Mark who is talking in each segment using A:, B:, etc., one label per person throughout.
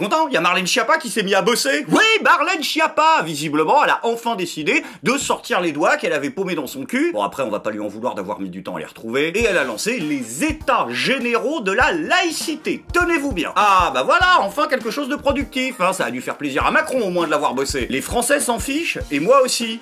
A: content? Il y a Marlène Schiappa qui s'est mis à bosser. Oui, Marlène Schiappa! Visiblement, elle a enfin décidé de sortir les doigts qu'elle avait paumés dans son cul. Bon, après, on va pas lui en vouloir d'avoir mis du temps à les retrouver. Et elle a lancé les états généraux de la laïcité. Tenez-vous bien. Ah, bah voilà, enfin quelque chose de productif, hein. Ça a dû faire plaisir à Macron, au moins, de l'avoir bossé. Les Français s'en fichent, et moi aussi.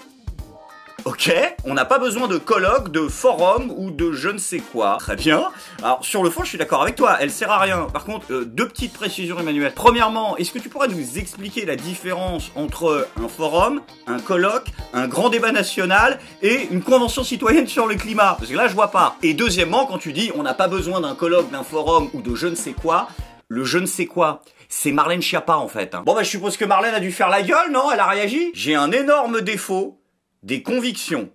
A: Ok, on n'a pas besoin de colloque, de forum ou de je ne sais quoi. Très bien. Alors, sur le fond, je suis d'accord avec toi, elle sert à rien. Par contre, deux petites précisions, Emmanuel. Premièrement, est-ce que tu pourrais nous expliquer la différence entre un forum, un colloque, un grand débat national et une convention citoyenne sur le climat? Parce que là, je vois pas. Et deuxièmement, quand tu dis on n'a pas besoin d'un colloque, d'un forum ou de je ne sais quoi, le je ne sais quoi, c'est Marlène Schiappa en fait. Bon bah je suppose que Marlène a dû faire la gueule, non? Elle a réagi? J'ai un énorme défaut. Des convictions.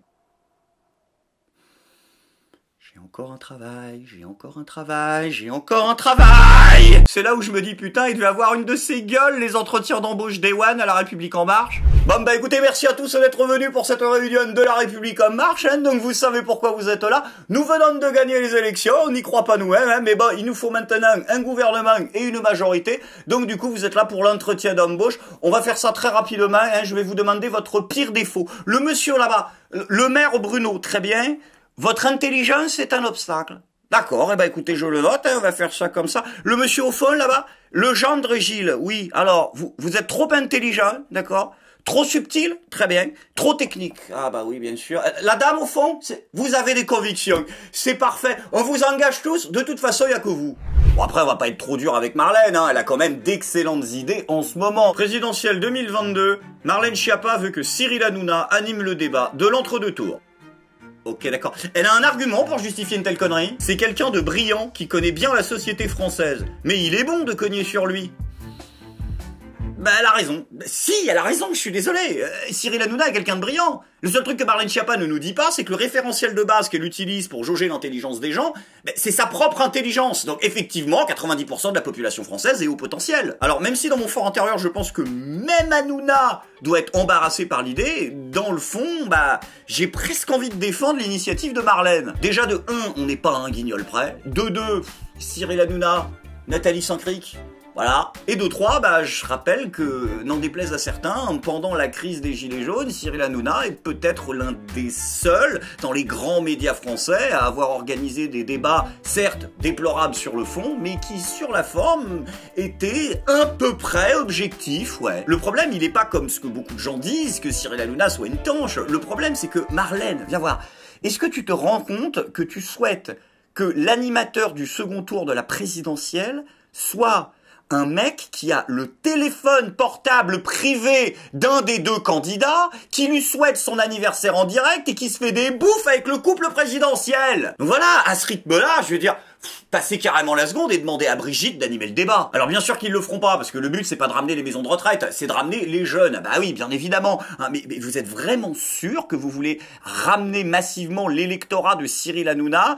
A: J'ai encore un travail, j'ai encore un travail, j'ai encore un travail. C'est là où je me dis putain, il devait avoir une de ces gueules, les entretiens d'embauche Day One à La République En Marche. Bon bah écoutez, merci à tous d'être venus pour cette réunion de La République En Marche, hein, donc vous savez pourquoi vous êtes là. Nous venons de gagner les élections, on n'y croit pas nous-mêmes, hein, mais bon, il nous faut maintenant un gouvernement et une majorité, donc du coup vous êtes là pour l'entretien d'embauche. On va faire ça très rapidement, hein, je vais vous demander votre pire défaut. Le monsieur là-bas, le maire Bruno, très bien. Votre intelligence est un obstacle. D'accord, eh ben écoutez, je le note, hein, on va faire ça comme ça. Le monsieur au fond, là-bas, le gendre Gilles, oui. Alors, vous êtes trop intelligent, d'accord? Trop subtil, très bien. Trop technique, ah bah oui, bien sûr. La dame au fond, vous avez des convictions. C'est parfait, on vous engage tous, de toute façon, il n'y a que vous. Bon après, on va pas être trop dur avec Marlène, hein. Elle a quand même d'excellentes idées en ce moment. Présidentielle 2022, Marlène Schiappa veut que Cyril Hanouna anime le débat de l'entre-deux tours. Ok, d'accord. Elle a un argument pour justifier une telle connerie. C'est quelqu'un de brillant qui connaît bien la société française. Mais il est bon de cogner sur lui. Bah, elle a raison. Si, elle a raison, je suis désolé. Cyril Hanouna est quelqu'un de brillant. Le seul truc que Marlène Schiappa ne nous dit pas, c'est que le référentiel de base qu'elle utilise pour jauger l'intelligence des gens, c'est sa propre intelligence. Donc effectivement, 90% de la population française est au potentiel. Alors même si dans mon fort intérieur, je pense que même Hanouna doit être embarrassé par l'idée, dans le fond, bah, j'ai presque envie de défendre l'initiative de Marlène. Déjà de 1, on n'est pas à un guignol près. De 2, Cyril Hanouna, Nathalie Saint-Cric. Voilà. Et de 3, bah, je rappelle que, n'en déplaise à certains, pendant la crise des Gilets jaunes, Cyril Hanouna est peut-être l'un des seuls, dans les grands médias français, à avoir organisé des débats, certes déplorables sur le fond, mais qui, sur la forme, étaient à peu près objectifs, ouais. Le problème, il est pas comme ce que beaucoup de gens disent, que Cyril Hanouna soit une tanche. Le problème, c'est que, Marlène, viens voir, est-ce que tu te rends compte que tu souhaites que l'animateur du second tour de la présidentielle soit un mec qui a le téléphone portable privé d'un des deux candidats, qui lui souhaite son anniversaire en direct et qui se fait des bouffes avec le couple présidentiel. Donc voilà, à ce rythme-là, je veux dire, passer carrément la seconde et demander à Brigitte d'animer le débat. Alors bien sûr qu'ils le feront pas, parce que le but c'est pas de ramener les maisons de retraite, c'est de ramener les jeunes. Bah oui, bien évidemment. Hein, mais vous êtes vraiment sûr que vous voulez ramener massivement l'électorat de Cyril Hanouna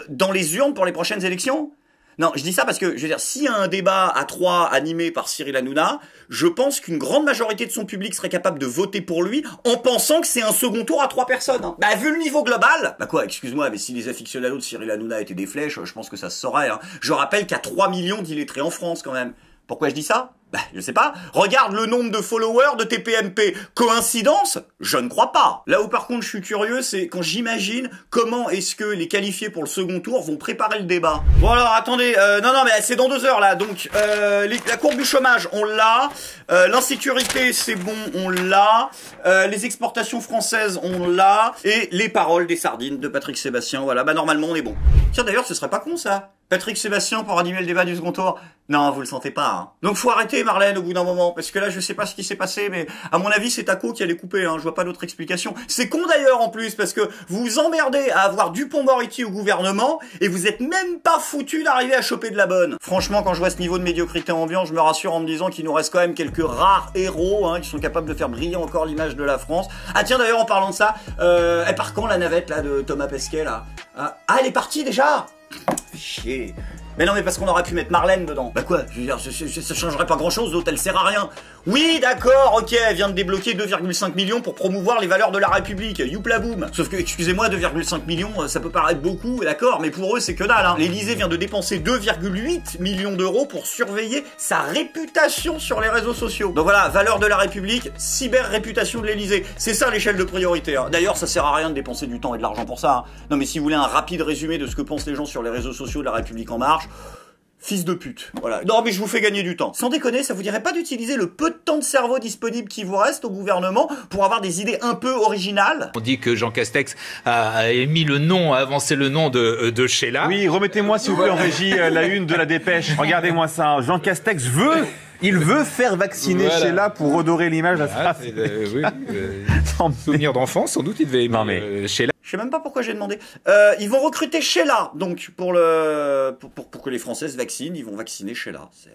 A: dans les urnes pour les prochaines élections ? Non, je dis ça parce que, je veux dire, s'il y a un débat à 3 animé par Cyril Hanouna, je pense qu'une grande majorité de son public serait capable de voter pour lui en pensant que c'est un second tour à 3 personnes. Hein. Bah, vu le niveau global... Bah quoi, excuse-moi, mais si les aficionados de Cyril Hanouna étaient des flèches, je pense que ça se saurait. Hein. Je rappelle qu'il y a 3 millions d'illettrés en France, quand même. Pourquoi je dis ça? Bah, je sais pas. Regarde le nombre de followers de TPMP. Coïncidence? Je ne crois pas. Là où par contre je suis curieux, c'est quand j'imagine comment est-ce que les qualifiés pour le second tour vont préparer le débat. Bon alors attendez, non mais c'est dans 2 heures là. Donc la courbe du chômage, on l'a. L'insécurité, c'est bon, on l'a. Les exportations françaises, on l'a. Et les paroles des sardines de Patrick Sébastien, voilà. Bah normalement on est bon. Tiens d'ailleurs, ce serait pas con ça. Patrick Sébastien pour animer le débat du second tour. Non, vous le sentez pas. Hein. Donc faut arrêter Marlène au bout d'un moment, parce que là je sais pas ce qui s'est passé, mais à mon avis c'est Taco qui allait couper, hein. Je vois pas d'autre explication. C'est con d'ailleurs en plus, parce que vous vous emmerdez à avoir Dupond-Moretti au gouvernement, et vous êtes même pas foutu d'arriver à choper de la bonne. Franchement, quand je vois ce niveau de médiocrité ambiant, je me rassure en me disant qu'il nous reste quand même quelques rares héros, hein, qui sont capables de faire briller encore l'image de la France. Ah tiens d'ailleurs en parlant de ça, elle part quand la navette là de Thomas Pesquet là? Ah elle est partie déjà? Chier. Mais non, mais parce qu'on aurait pu mettre Marlène dedans. Bah quoi, je veux dire, ça changerait pas grand chose, l'autre elle sert à rien. Oui, d'accord, ok, elle vient de débloquer 2,5 millions pour promouvoir les valeurs de la République. Youpla boum. Sauf que, excusez-moi, 2,5 millions, ça peut paraître beaucoup, d'accord, mais pour eux c'est que dalle, hein. L'Élysée vient de dépenser 2,8 millions d'euros pour surveiller sa réputation sur les réseaux sociaux. Donc voilà, valeur de la République, cyber-réputation de l'Élysée. C'est ça l'échelle de priorité, hein. D'ailleurs, ça sert à rien de dépenser du temps et de l'argent pour ça, hein. Non mais si vous voulez un rapide résumé de ce que pensent les gens sur les réseaux sociaux de la République en marche, fils de pute. Voilà. Non, mais je vous fais gagner du temps. Sans déconner, ça vous dirait pas d'utiliser le peu de temps de cerveau disponible qui vous reste au gouvernement pour avoir des idées un peu originales?
B: On dit que Jean Castex a émis le nom, a avancé le nom de Sheila.
C: Oui, remettez-moi s'il vous plaît en régie la une de la dépêche. Regardez-moi ça. Hein. Jean Castex il veut faire vacciner Sheila pour redorer l'image de la France.
B: Souvenir d'enfance, sans doute, il devait aimer Sheila.
A: Je sais même pas pourquoi j'ai demandé. Ils vont recruter Sheila, donc pour que les Français se vaccinent, ils vont vacciner Sheila. C'est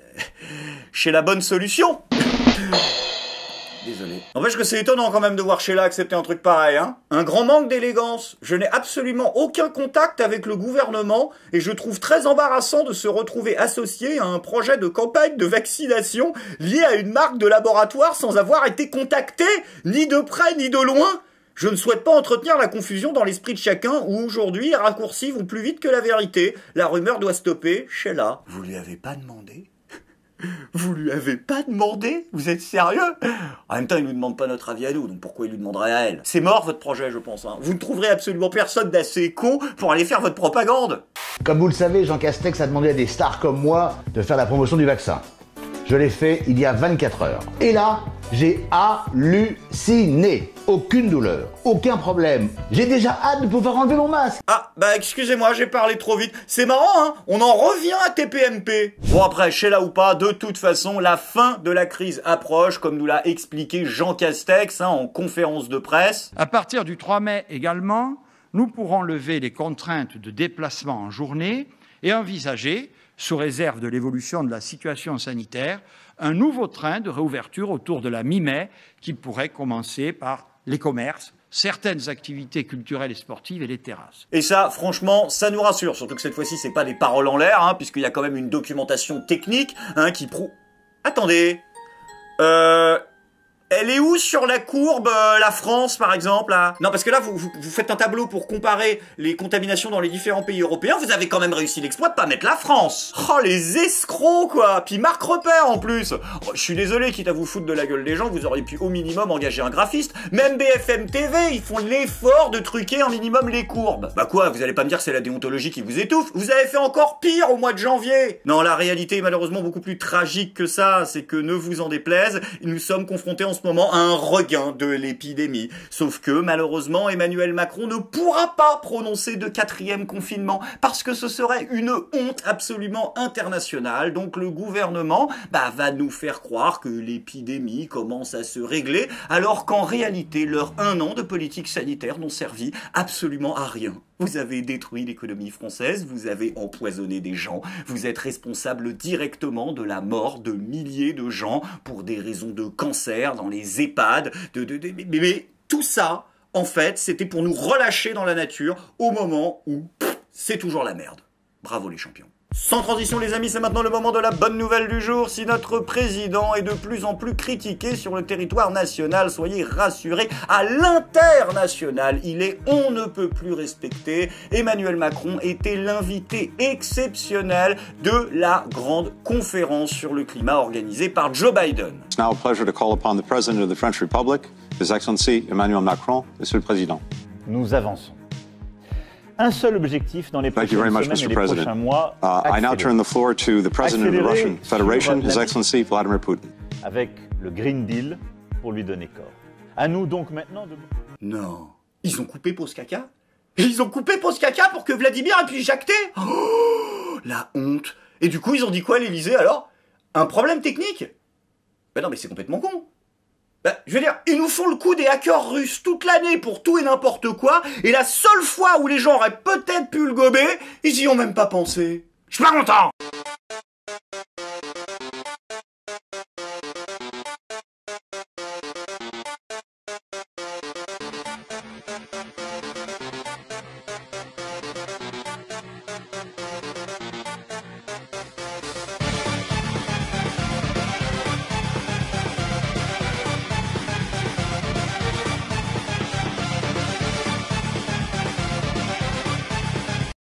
A: Sheila bonne solution. Désolé. N'empêche que c'est étonnant quand même de voir Sheila accepter un truc pareil, hein. Un grand manque d'élégance. Je n'ai absolument aucun contact avec le gouvernement et je trouve très embarrassant de se retrouver associé à un projet de campagne de vaccination lié à une marque de laboratoire sans avoir été contacté, ni de près ni de loin. Je ne souhaite pas entretenir la confusion dans l'esprit de chacun où aujourd'hui les raccourcis vont plus vite que la vérité. La rumeur doit stopper. Sheila, vous lui avez pas demandé? Vous lui avez pas demandé? Vous êtes sérieux? En même temps, il nous demande pas notre avis à nous, donc pourquoi il lui demanderait à elle? C'est mort votre projet, je pense, hein. Vous ne trouverez absolument personne d'assez con pour aller faire votre propagande.
D: Comme vous le savez, Jean Castex a demandé à des stars comme moi de faire la promotion du vaccin. Je l'ai fait il y a 24 heures. Et là, j'ai halluciné. Aucune douleur, aucun problème. J'ai déjà hâte de pouvoir enlever mon masque.
A: Ah, bah excusez-moi, j'ai parlé trop vite. C'est marrant, hein? On en revient à TPMP. Bon après, Sheila ou pas, de toute façon, la fin de la crise approche, comme nous l'a expliqué Jean Castex, hein, en conférence de presse.
E: À partir du 3 mai également, nous pourrons lever les contraintes de déplacement en journée et envisager, sous réserve de l'évolution de la situation sanitaire, un nouveau train de réouverture autour de la mi-mai qui pourrait commencer par les commerces, certaines activités culturelles et sportives et les terrasses.
A: Et ça, franchement, ça nous rassure, surtout que cette fois-ci, c'est pas des paroles en l'air, hein, puisqu'il y a quand même une documentation technique, hein, qui prouve... Attendez, elle est où sur la courbe, la France, par exemple, là? Non, parce que là, vous faites un tableau pour comparer les contaminations dans les différents pays européens, vous avez quand même réussi l'exploit de pas mettre la France. Oh, les escrocs, quoi. Puis Marc Repère, en plus. Oh, je suis désolé, quitte à vous foutre de la gueule des gens, vous auriez pu au minimum engager un graphiste. Même BFM TV, ils font l'effort de truquer un minimum les courbes. Bah quoi, vous allez pas me dire que c'est la déontologie qui vous étouffe? Vous avez fait encore pire au mois de janvier. Non, la réalité est malheureusement beaucoup plus tragique que ça, c'est que ne vous en déplaise, nous sommes confrontés en ce moment à un regain de l'épidémie. Sauf que, malheureusement, Emmanuel Macron ne pourra pas prononcer de 4e confinement parce que ce serait une honte absolument internationale. Donc le gouvernement va nous faire croire que l'épidémie commence à se régler alors qu'en réalité, leurs 1 an de politique sanitaire n'ont servi absolument à rien. Vous avez détruit l'économie française, vous avez empoisonné des gens, vous êtes responsable directement de la mort de milliers de gens pour des raisons de cancer dans les EHPAD, mais tout ça, en fait, c'était pour nous relâcher dans la nature au moment où c'est toujours la merde. Bravo les champions. Sans transition les amis, c'est maintenant le moment de la bonne nouvelle du jour. Si notre président est de plus en plus critiqué sur le territoire national, soyez rassurés, à l'international, il est on ne peut plus respecté. Emmanuel Macron était l'invité exceptionnel de la grande conférence sur le climat organisée par Joe Biden.
F: It's now a pleasure to call upon the President of the French Republic, His Excellency Emmanuel Macron. Monsieur le Président.
C: Nous avançons. Un seul objectif dans les prochaines semaines et les prochains mois.
F: I now turn the floor to the President of the Russian Federation, His Excellency Vladimir Putin.
C: Avec le Green Deal pour lui donner corps. À nous donc maintenant de...
A: Non, ils ont coupé Pause Caca? Ils ont coupé Pause Caca pour que Vladimir ait pu jacter? Oh, la honte. Et du coup, ils ont dit quoi à l'Élysée alors? Un problème technique? Ben non, mais c'est complètement con. Je veux dire, ils nous font le coup des hackers russes toute l'année pour tout et n'importe quoi, et la seule fois où les gens auraient peut-être pu le gober, ils y ont même pas pensé. Je suis pas content!